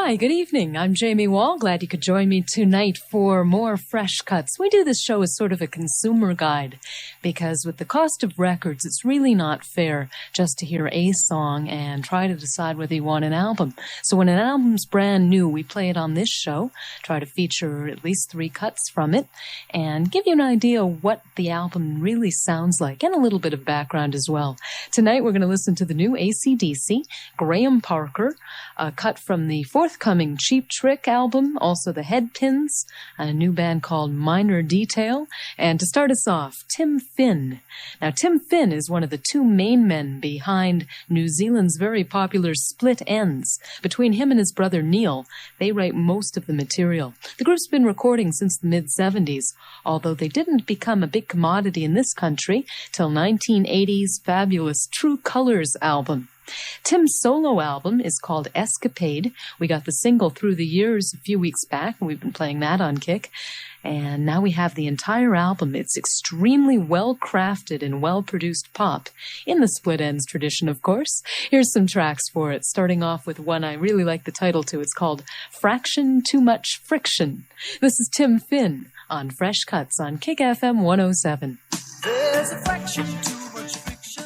Hi, good evening. I'm Jaime Wohl. Glad you could join me tonight for more Fresh Cuts. We do this show as sort of a consumer guide because with the cost of records, it's really not fair just to hear a song and try to decide whether you want an album. So when an album's brand new, we play it on this show, try to feature at least 3 cuts from it, and give you an idea of what the album really sounds like and a little bit of background as well. Tonight we're going to listen to the new AC/DC, Graham Parker, a cut from the forthcoming Cheap Trick album, also the Headpins, a new band called Minor Detail, and to start us off, Tim Finn. Now, Tim Finn is one of the 2 main men behind New Zealand's very popular Split Enz. Between him and his brother Neil, they write most of the material. The group's been recording since the mid-70s, although they didn't become a big commodity in this country till 1980's fabulous True Colors album. Tim's solo album is called Escapade. We got the single Through the Years a few weeks back, and we've been playing that on KIK. And now we have the entire album. It's extremely well-crafted and well-produced pop, in the Split Enz tradition, of course. Here's some tracks for it, starting off with one I really like the title to. It's called Fraction Too Much Friction. This is Tim Finn on Fresh Cuts on KIK-FM 107. There's a fraction too much friction.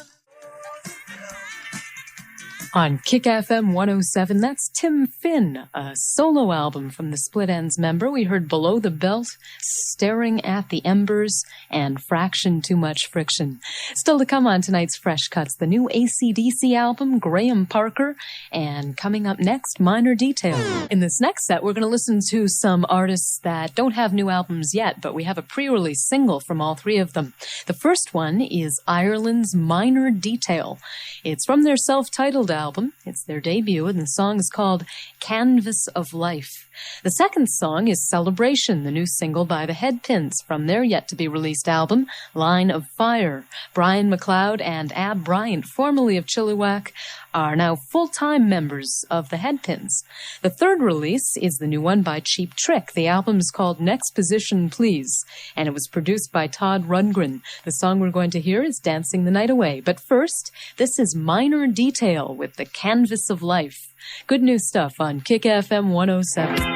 On KIK-FM 107, that's Tim Finn, a solo album from the Split Enz member. We heard Below the Belt, Staring at the Embers, and Fraction Too Much Friction. Still to come on tonight's Fresh Cuts, the new AC/DC album, Graham Parker, and coming up next, Minor Detail. In this next set, we're going to listen to some artists that don't have new albums yet, but we have a pre-release single from all 3 of them. The first one is Ireland's Minor Detail. It's from their self-titled album. It's their debut, and the song is called Canvas of Life. The second song is Celebration, the new single by the Headpins from their yet-to-be-released album, Line of Fire. Brian McLeod and Ab Bryant, formerly of Chilliwack, are now full-time members of the Headpins. The third release is the new one by Cheap Trick. The album is called Next Position Please, and it was produced by Todd Rundgren. The song we're going to hear is Dancing the Night Away. But first, this is Minor Detail with the Canvas of Life. Good new stuff on KIK-FM 107.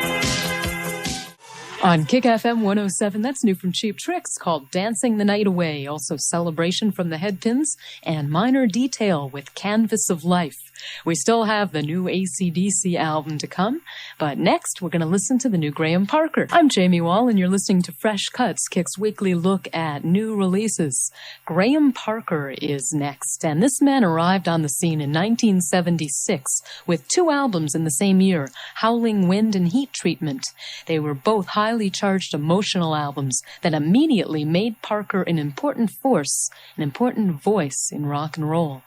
On KIK-FM 107, that's new from Cheap Tricks, called Dancing the Night Away. Also Celebration from the Headpins, and Minor Detail with Canvas of Life. We still have the new AC/DC album to come, but next we're going to listen to the new Graham Parker. I'm Jaime Wohl, and you're listening to Fresh Cuts, KIK's weekly look at new releases. Graham Parker is next, and this man arrived on the scene in 1976 with 2 albums in the same year, Howling Wind and Heat Treatment. They were both highly charged emotional albums that immediately made Parker an important force, an important voice in rock and roll.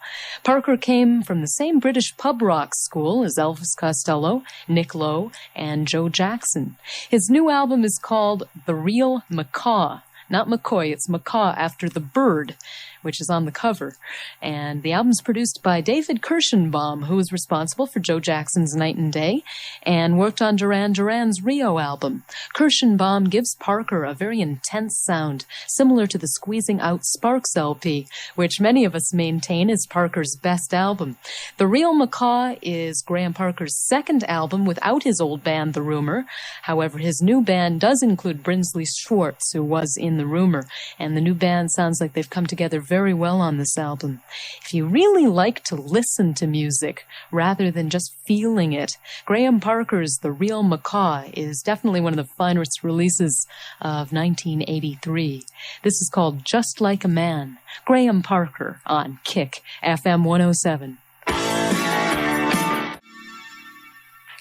Parker came from the same British pub rock school as Elvis Costello, Nick Lowe, and Joe Jackson. His new album is called The Real McCaw. Not McCoy, it's McCaw after the bird, which is on the cover. And the album's produced by David Kirschenbaum, who was responsible for Joe Jackson's Night and Day and worked on Duran Duran's Rio album. Kirschenbaum gives Parker a very intense sound, similar to the Squeezing Out Sparks LP, which many of us maintain is Parker's best album. The Real McCaw is Graham Parker's second album without his old band, The Rumor. However, his new band does include Brinsley Schwartz, who was in The Rumor, and the new band sounds like they've come together very well on this album. If you really like to listen to music rather than just feeling it, Graham Parker's The Real McCaw is definitely one of the finest releases of 1983. This is called Just Like a Man. Graham Parker on KIK-FM 107.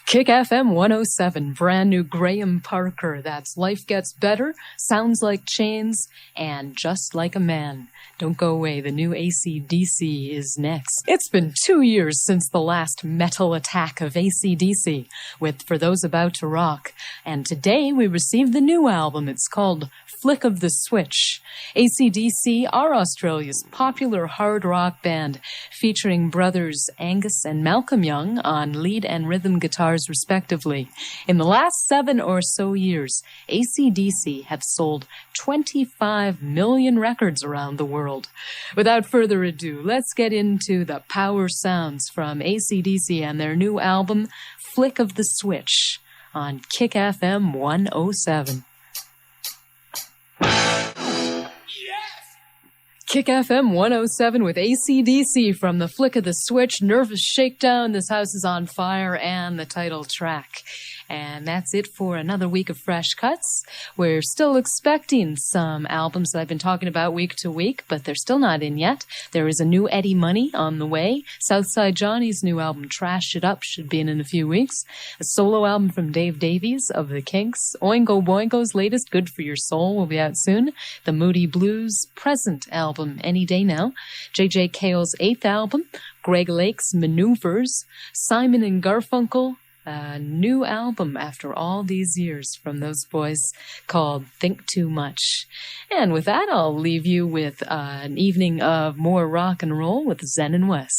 KIK-FM 107, brand new Graham Parker. That's Life Gets Better, Sounds Like Chains, and Just Like a Man. Don't go away, the new AC/DC is next. It's been 2 years since the last metal attack of AC/DC with For Those About to Rock, and today we received the new album. It's called Flick of the Switch. AC/DC are Australia's popular hard rock band, featuring brothers Angus and Malcolm Young on lead and rhythm guitars respectively. In the last 7 or so years, AC/DC have sold 25 million records around the world. Without further ado, let's get into the power sounds from AC/DC and their new album, Flick of the Switch on KIK-FM 107. KIK-FM 107 with AC/DC from the Flick of the Switch, Nervous Shakedown, This House is on Fire, and the title track. And that's it for another week of Fresh Cuts. We're still expecting some albums that I've been talking about week to week, but they're still not in yet. There is a new Eddie Money on the way. Southside Johnny's new album, Trash It Up, should be in a few weeks. A solo album from Dave Davies of the Kinks. Oingo Boingo's latest, Good For Your Soul, will be out soon. The Moody Blues Present album, any day now. J.J. Cale's 8th album. Greg Lake's Maneuvers. Simon and Garfunkel. A new album after all these years from those boys called Think Too Much. And with that, I'll leave you with an evening of more rock and roll with Zen and Wes.